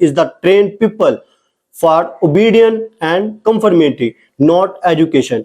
is the trained people for obedience and conformity, not education।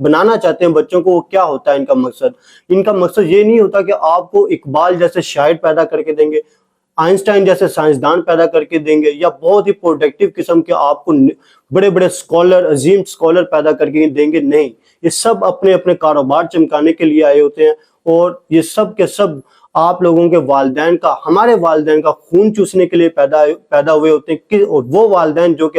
بنانا چاہتے ہیں بچوں کو وہ کیا ہوتا ہے ان کا مقصد یہ نہیں ہوتا کہ آپ کو اقبال جیسے شاعر پیدا کر کے دیں گے، آئنسٹائن جیسے سائنسدان پیدا کر کے دیں گے، یا بہت ہی پروڈکٹیو قسم کے آپ کو بڑے بڑے سکولر، عظیم سکولر پیدا کر کے دیں گے، نہیں، یہ سب اپنے اپنے کاروبار چمکانے کے لیے آئے ہوتے ہیں، اور یہ سب کے سب آپ لوگوں کے والدین کا، ہمارے والدین کا خون چوسنے کے لیے پیدا ہوئے ہوتے ہیں، اور وہ والدین جو کہ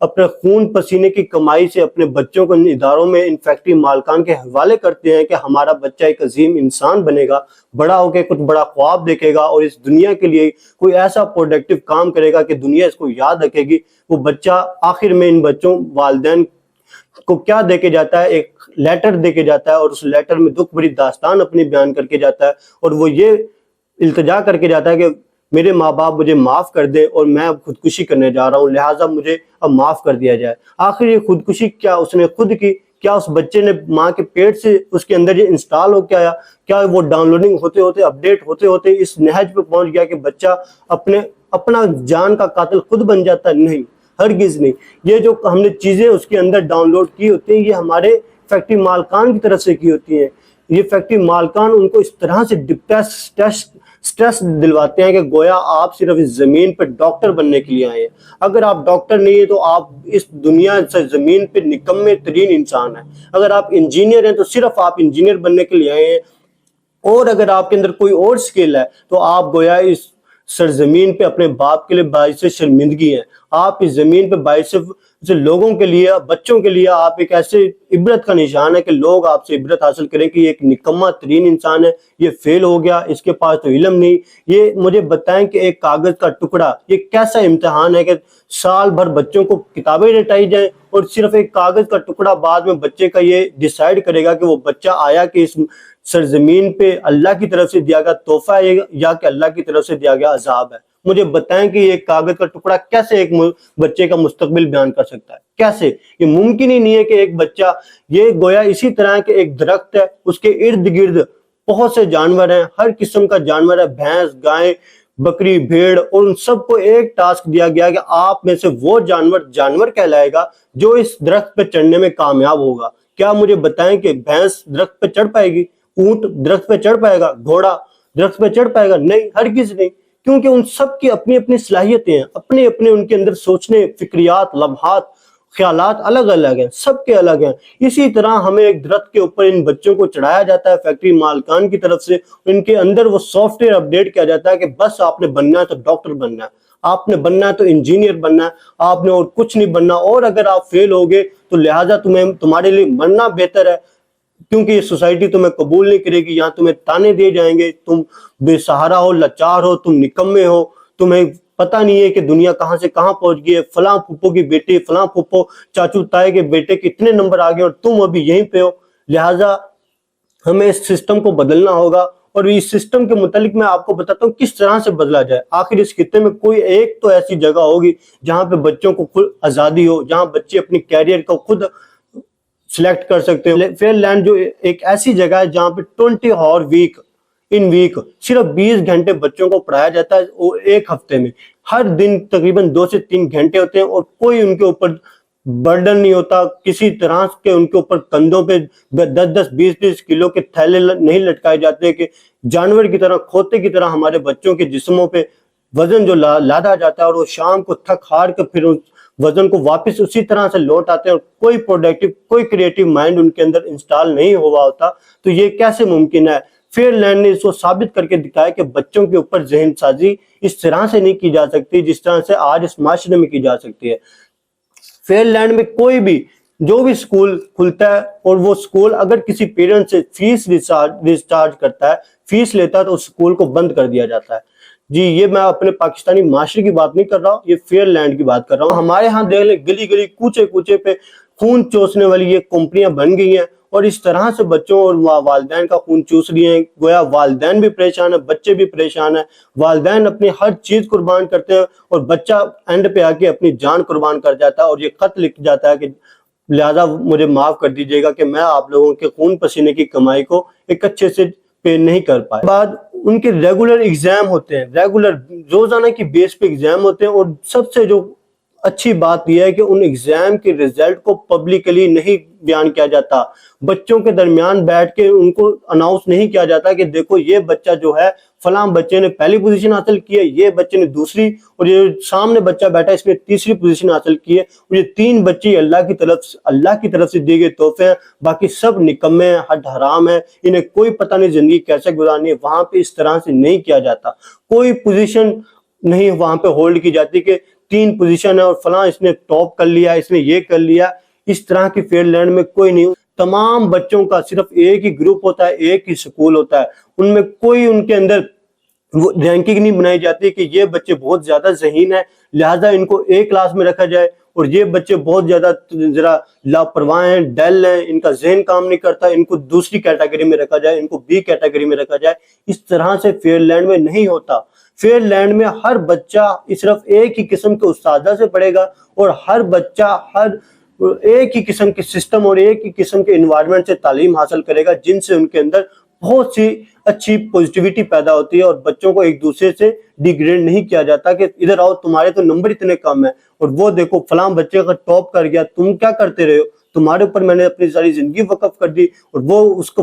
اپنے خون پسینے کی کمائی سے اپنے بچوں کو ان اداروں میں، ان فیکٹری مالکان کے حوالے کرتے ہیں کہ ہمارا بچہ ایک عظیم انسان بنے گا، بڑا ہو کے کچھ بڑا خواب دیکھے گا اور اس دنیا کے لیے کوئی ایسا پروڈکٹیو کام کرے گا کہ دنیا اس کو یاد رکھے گی۔ وہ بچہ آخر میں ان بچوں والدین کو کیا دے کے جاتا ہے؟ ایک لیٹر دے کے جاتا ہے، اور اس لیٹر میں دکھ بھری داستان اپنی بیان کر کے جاتا ہے، اور وہ یہ التجا کر کے جاتا ہے کہ میرے ماں باپ مجھے معاف کر دے اور میں اب خودکشی کرنے جا رہا ہوں، لہٰذا مجھے اب معاف کر دیا جائے۔ آخر یہ خودکشی کیا اس نے خود کی؟ کیا اس بچے نے ماں کے پیٹ سے اس کے اندر یہ انسٹال ہو کے آیا؟ کیا وہ ڈاؤن لوڈنگ ہوتے ہوتے، اپڈیٹ ہوتے ہوتے اس نہج پہ پہنچ گیا کہ بچہ اپنا جان کا قاتل خود بن جاتا ہے؟ نہیں، ہرگز نہیں۔ یہ جو ہم نے چیزیں اس کے اندر ڈاؤن لوڈ کی ہوتی ہیں، یہ ہمارے فیکٹری مالکان کی طرف سے کی ہوتی ہیں۔ یہ فیکٹری مالکان ان کو اس طرح سے سٹریس دلواتے ہیں کہ گویا آپ صرف اس زمین پہ ڈاکٹر بننے کے لیے آئے ہیں۔ اگر آپ ڈاکٹر نہیں ہیں تو آپ اس دنیا سے زمین پہ نکمے ترین انسان ہیں۔ اگر آپ انجینئر ہیں تو صرف آپ انجینئر بننے کے لیے آئے ہیں، اور اگر آپ کے اندر کوئی اور سکل ہے تو آپ گویا اس سرزمین پہ اپنے باپ کے لیے باعث شرمندگی ہیں۔ آپ اس زمین پہ باعث لوگوں کے لیے، بچوں کے لیے آپ ایک ایسے عبرت کا نشان ہے کہ لوگ آپ سے عبرت حاصل کریں کہ یہ ایک نکمہ ترین انسان ہے، یہ فیل ہو گیا، اس کے پاس تو علم نہیں۔ یہ مجھے بتائیں کہ ایک کاغذ کا ٹکڑا یہ کیسا امتحان ہے کہ سال بھر بچوں کو کتابیں رٹائی جائیں، اور صرف ایک کاغذ کا ٹکڑا بعد میں بچے کا یہ ڈیسائیڈ کرے گا کہ وہ بچہ آیا کہ اس سرزمین پہ اللہ کی طرف سے دیا گیا تحفہ ہے یا کہ اللہ کی طرف سے دیا گیا عذاب ہے۔ مجھے بتائیں کہ یہ کاغذ کا ٹکڑا کیسے ایک بچے کا مستقبل بیان کر سکتا ہے؟ کیسے؟ یہ ممکن ہی نہیں ہے کہ ایک بچہ، یہ گویا اسی طرح کہ ایک درخت ہے، اس کے ارد گرد بہت سے جانور ہیں، ہر قسم کا جانور ہے، بھینس، گائے، بکری، بھیڑ، اور ان سب کو ایک ٹاسک دیا گیا کہ آپ میں سے وہ جانور کہلائے گا جو اس درخت پہ چڑھنے میں کامیاب ہوگا۔ کیا مجھے بتائیں کہ بھینس درخت پہ چڑھ پائے گی؟ اونٹ درخت پہ چڑھ پائے گا؟ گھوڑا درخت پہ چڑھ پائے گا؟ نہیں، ہرگز نہیں، کیونکہ ان سب کی اپنی اپنی صلاحیتیں ہیں، اپنے ان کے اندر سوچنے، فکریات، لمحات، خیالات الگ الگ ہیں، سب کے الگ ہیں۔ اسی طرح ہمیں ایک درخت کے اوپر ان بچوں کو چڑھایا جاتا ہے فیکٹری مالکان کی طرف سے، ان کے اندر وہ سافٹ ویئر اپڈیٹ کیا جاتا ہے کہ بس آپ نے بننا ہے تو ڈاکٹر بننا ہے، آپ نے بننا ہے تو انجینئر بننا ہے، آپ نے اور کچھ نہیں بننا، اور اگر آپ فیل ہوگے تو لہٰذا تمہارے لیے مرنا بہتر ہے، کیونکہ یہ سوسائٹی تمہیں قبول نہیں کرے گی، یہاں تمہیں تانے دیے جائیں گے، تم بے سہارا ہو، لاچار ہو، تم نکمے ہو، تمہیں پتہ نہیں ہے کہ دنیا کہاں سے کہاں پہنچ گئی ہے، فلاں پھپھو کی بیٹی، فلاں پھپھو چاچو تائے کے بیٹے کے اتنے نمبر آ گئے اور تم ابھی یہیں پہ ہو۔ لہٰذا ہمیں اس سسٹم کو بدلنا ہوگا، اور اس سسٹم کے متعلق میں آپ کو بتاتا ہوں کس طرح سے بدلا جائے۔ آخر اس خطے میں کوئی ایک تو ایسی جگہ ہوگی جہاں پہ بچوں کو خود آزادی ہو، جہاں بچے اپنی کیریئر کو خود سلیکٹ کر سکتے ہو۔ فیئر لینڈ جو ایک ایسی جگہ ہے جہاں پہ 20 آور ویک صرف 20 گھنٹے بچوں کو پڑھایا جاتا ہے، اور ایک ہفتے میں ہر دن تقریباً 2 سے 3 گھنٹے ہوتے ہیں، اور کوئی ان کے اوپر برڈن نہیں ہوتا کسی طرح کے، ان کے اوپر کندھوں پہ 10-20 کلو کے تھیلے نہیں لٹکائے جاتے کہ جانور کی طرح، کھوتے کی طرح ہمارے بچوں کے جسموں پہ وزن جو لادا جاتا ہے، اور وہ شام کو تھک ہار کے پھر اس وزن کو واپس اسی طرح سے لوٹ آتے ہیں، اور کوئی پروڈکٹیو، کوئی کریٹیو مائنڈ ان کے اندر انسٹال نہیں ہوا ہوتا۔ تو یہ کیسے ممکن ہے؟ فیئر لینڈ نے اس کو ثابت کر کے دکھایا کہ بچوں کے اوپر ذہن سازی اس طرح سے نہیں کی جا سکتی جس طرح سے آج اس معاشرے میں کی جا سکتی ہے۔ فیئر لینڈ میں کوئی بھی جو بھی سکول کھلتا ہے، اور وہ سکول اگر کسی پیرنٹ سے فیس ریچارج کرتا ہے، فیس لیتا ہے، تو اس سکول کو بند کر دیا جاتا ہے۔ جی، یہ میں اپنے پاکستانی معاشرے کی بات نہیں کر رہا ہوں، یہ فیئر لینڈ کی بات کر رہا ہوں۔ ہمارے ہاں دیکھ لیں گلی گلی، کوچے کوچے پہ خون چوسنے والی یہ کمپنیاں بن گئی ہیں، اور اس طرح سے بچوں اور والدین کا خون چوس رہی ہیں۔ گویا والدین بھی پریشان ہیں، بچے بھی پریشان ہیں، والدین اپنی ہر چیز قربان کرتے ہیں، اور بچہ اینڈ پہ آ کے اپنی جان قربان کر جاتا ہے، اور یہ خط لکھ جاتا ہے کہ لہٰذا مجھے معاف کر دیجیے گا کہ میں آپ لوگوں کے خون پسینے کی کمائی کو ایک اچھے سے پے نہیں کر پائے۔ بعد ان کے ریگولر ایگزام ہوتے ہیں، ریگولر روزانہ کی بیس پہ ایگزام ہوتے ہیں، اور سب سے جو اچھی بات یہ ہے کہ ان ایگزام کے رزلٹ کو پبلکلی نہیں بیان کیا جاتا، بچوں کے درمیان بیٹھ کے ان کو اناؤنس نہیں کیا جاتا کہ دیکھو یہ بچہ جو ہے فلاں بچے نے پہلی پوزیشن حاصل کی ہے، یہ بچے نے دوسری، اور یہ سامنے بچہ بیٹھا ہے اس نے تیسری پوزیشن حاصل کی ہے، اور یہ 3 بچے اللہ کی طرف سے دیے گئے تحفے ہیں، باقی سب نکمے ہیں، ہٹ حرام ہیں، انہیں کوئی پتہ نہیں زندگی کیسے گزارنی ہے۔ وہاں پہ اس طرح سے نہیں کیا جاتا، کوئی پوزیشن نہیں وہاں پہ ہولڈ کی جاتی کہ 3 پوزیشن ہے اور فلاں اس نے ٹاپ کر لیا، اس نے یہ کر لیا۔ اس طرح کی فیئر لینڈ میں کوئی نہیں، تمام بچوں کا صرف ایک ہی گروپ ہوتا ہے، ایک ہی سکول ہوتا ہے، ان میں کوئی ان کے اندر وہ رینکنگ نہیں بنائی جاتی کہ یہ بچے بہت زیادہ ذہین ہیں لہٰذا ان کو ایک کلاس میں رکھا جائے، اور یہ بچے بہت زیادہ ذرا لاپرواہ ہیں، ڈل ہیں، ان کا ذہن کام نہیں کرتا، ان کو دوسری کیٹیگری میں رکھا جائے، ان کو بی کیٹیگری میں رکھا جائے۔ اس طرح سے فیئر لینڈ میں نہیں ہوتا۔ فیئر لینڈ میں ہر بچہ صرف ایک ہی قسم کے استاذہ سے پڑھے گا، اور ہر بچہ ایک ہی قسم کے سسٹم اور ایک ہی قسم کے انوائرمنٹ سے تعلیم حاصل کرے گا، جن سے ان کے اندر بہت سی اچھی پوزیٹیوٹی پیدا ہوتی ہے، اور بچوں کو ایک دوسرے سے ڈیگریڈ نہیں کیا جاتا کہ ادھر آؤ تمہارے تو نمبر اتنے کم ہیں، اور وہ دیکھو فلاں بچے اگر ٹاپ کر گیا تم کیا کرتے رہے ہو، تمہارے اوپر میں نے اپنی ساری زندگی وقف کر دی، اور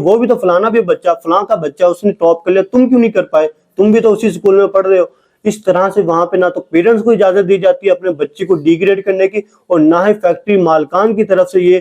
وہ بھی تو فلانا بھی بچہ، فلاں کا بچہ، اس نے ٹاپ کر لیا، تم کیوں نہیں کر پائے، تم بھی تو اسی اسکول میں پڑھ رہے ہو۔ اس طرح سے وہاں پہ نہ تو پیرنٹس کو اجازت دی جاتی ہے اپنے بچے کو ڈیگریڈ کرنے کی، اور نہ ہی فیکٹری مالکان کی طرف سے یہ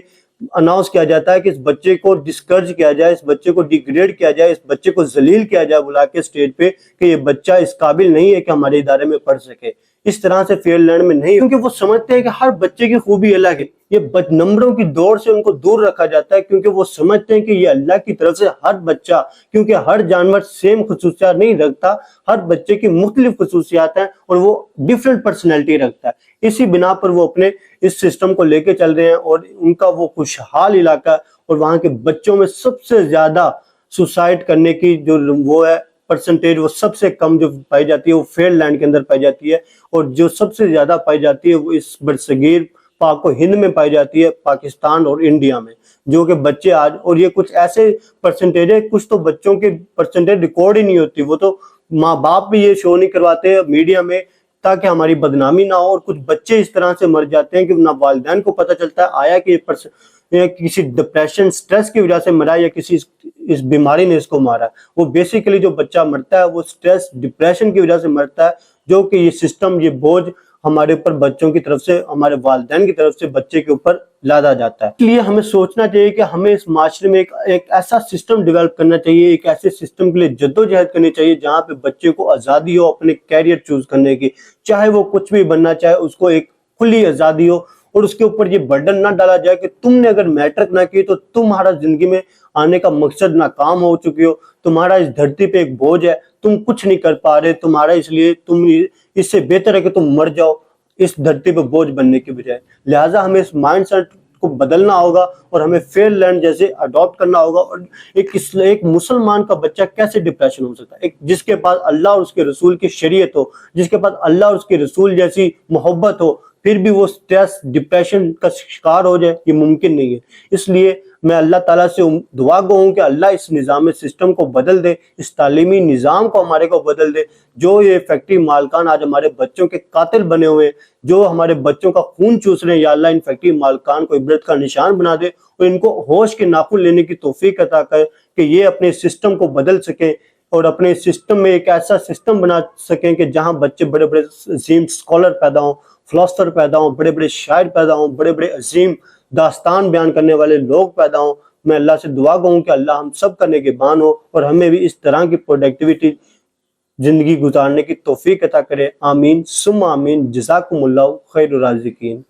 اناؤنس کیا جاتا ہے کہ اس بچے کو ڈسکرج کیا جائے، اس بچے کو ڈیگریڈ کیا جائے، اس بچے کو ذلیل کیا جائے بلا کے اسٹیج پہ کہ یہ بچہ اس قابل نہیں ہے کہ ہمارے ادارے میں پڑھ سکے۔ اس طرح سے فیئر لینڈ میں نہیں، کیونکہ وہ سمجھتے ہیں کہ ہر بچے کی خوبی الگ ہے، یہ نمبروں کی دوڑ سے ان کو دور رکھا جاتا ہے، کیونکہ وہ سمجھتے ہیں کہ یہ اللہ کی طرف سے ہر بچہ، کیونکہ ہر جانور سیم خصوصیات نہیں رکھتا، ہر بچے کی مختلف خصوصیات ہیں اور وہ ڈیفرنٹ پرسنالٹی رکھتا ہے، اسی بنا پر وہ اپنے اس سسٹم کو لے کے چل رہے ہیں، اور ان کا وہ خوشحال علاقہ، اور وہاں کے بچوں میں سب سے زیادہ سوسائڈ کرنے کی جو وہ ہے پرسنٹیج، وہ سب سے کم جو پائی جاتی ہے وہ فیئر لینڈ کے اندر پائی جاتی ہے، اور جو سب سے زیادہ پائی جاتی ہے وہ اس برصغیر پاک و ہند میں پائی جاتی ہے، پاکستان اور انڈیا میں، جو کہ بچے آج، اور یہ کچھ ایسے پرسنٹیج ہے، کچھ تو بچوں کے پرسنٹیج ریکارڈ ہی نہیں ہوتی، وہ تو ماں باپ بھی یہ شو نہیں کرواتے میڈیا میں تاکہ ہماری بدنامی نہ ہو، اور کچھ بچے اس طرح سے مر جاتے ہیں کہ نہ والدین کو پتہ چلتا ہے آیا کہ یہ کسی ڈپریشن سٹریس کی وجہ سے مرا یا کسی اس بیماری نے اس کو مارا۔ وہ بیسیکلی جو بچہ مرتا ہے وہ سٹریس ڈپریشن کی وجہ سے مرتا ہے، جو کہ یہ سسٹم، یہ بوجھ ہمارے اوپر بچوں کی طرف سے، ہمارے والدین کی طرف سے بچے کے اوپر لادا جاتا ہے۔ اس لیے ہمیں سوچنا چاہیے کہ ہمیں اس معاشرے میں ایک ایسا سسٹم ڈیولپ کرنا چاہیے، ایک ایسے سسٹم کے لیے جدوجہد کرنی چاہیے جہاں پہ بچے کو آزادی ہو اپنے کیریئر چوز کرنے کی، چاہے وہ کچھ بھی بننا چاہے، اس کو ایک کھلی آزادی ہو، اور اس کے اوپر یہ برڈن نہ ڈالا جائے کہ تم نے اگر میٹرک نہ کی تو تمہارا زندگی میں آنے کا مقصد ناکام ہو چکی ہو، تمہارا اس دھرتی پہ ایک بوجھ ہے، تم کچھ نہیں کر پا رہے، تمہارا اس لیے تم اس سے بہتر ہے کہ تم مر جاؤ اس دھرتی پہ بوجھ بننے کی بجائے۔ لہٰذا ہمیں اس مائنڈ سیٹ کو بدلنا ہوگا، اور ہمیں فیئر لینڈ جیسے اڈاپٹ کرنا ہوگا۔ اور ایک مسلمان کا بچہ کیسے ڈپریشن ہو سکتا ہے؟ جس کے پاس اللہ اور اس کے رسول کی شریعت ہو، جس کے پاس اللہ اور اس کے رسول جیسی محبت ہو، پھر بھی وہ سٹریس ڈپریشن کا شکار ہو جائے، یہ ممکن نہیں ہے۔ اس لیے میں اللہ تعالیٰ سے دعا گو ہوں کہ اللہ اس نظام سسٹم کو بدل دے، اس تعلیمی نظام کو ہمارے کو بدل دے، جو یہ فیکٹری مالکان آج ہمارے بچوں کے قاتل بنے ہوئے ہیں، جو ہمارے بچوں کا خون چوس رہے ہیں، یا اللہ ان فیکٹری مالکان کو عبرت کا نشان بنا دے، اور ان کو ہوش کے ناخن لینے کی توفیق عطا کرے کہ یہ اپنے سسٹم کو بدل سکیں، اور اپنے سسٹم میں ایک ایسا سسٹم بنا سکیں کہ جہاں بچے بڑے بڑے عظیم اسکالر پیدا ہوں، فلاسفر پیدا ہوں، بڑے بڑے شاعر پیدا ہوں، بڑے بڑے عظیم داستان بیان کرنے والے لوگ پیدا ہوں۔ میں اللہ سے دعا گوں کہ اللہ ہم سب کا نگہبان ہو، اور ہمیں بھی اس طرح کی پروڈکٹیوٹی زندگی گزارنے کی توفیق عطا کرے۔ آمین ثم آمین۔ جزاکم اللہ خیر الرازقین۔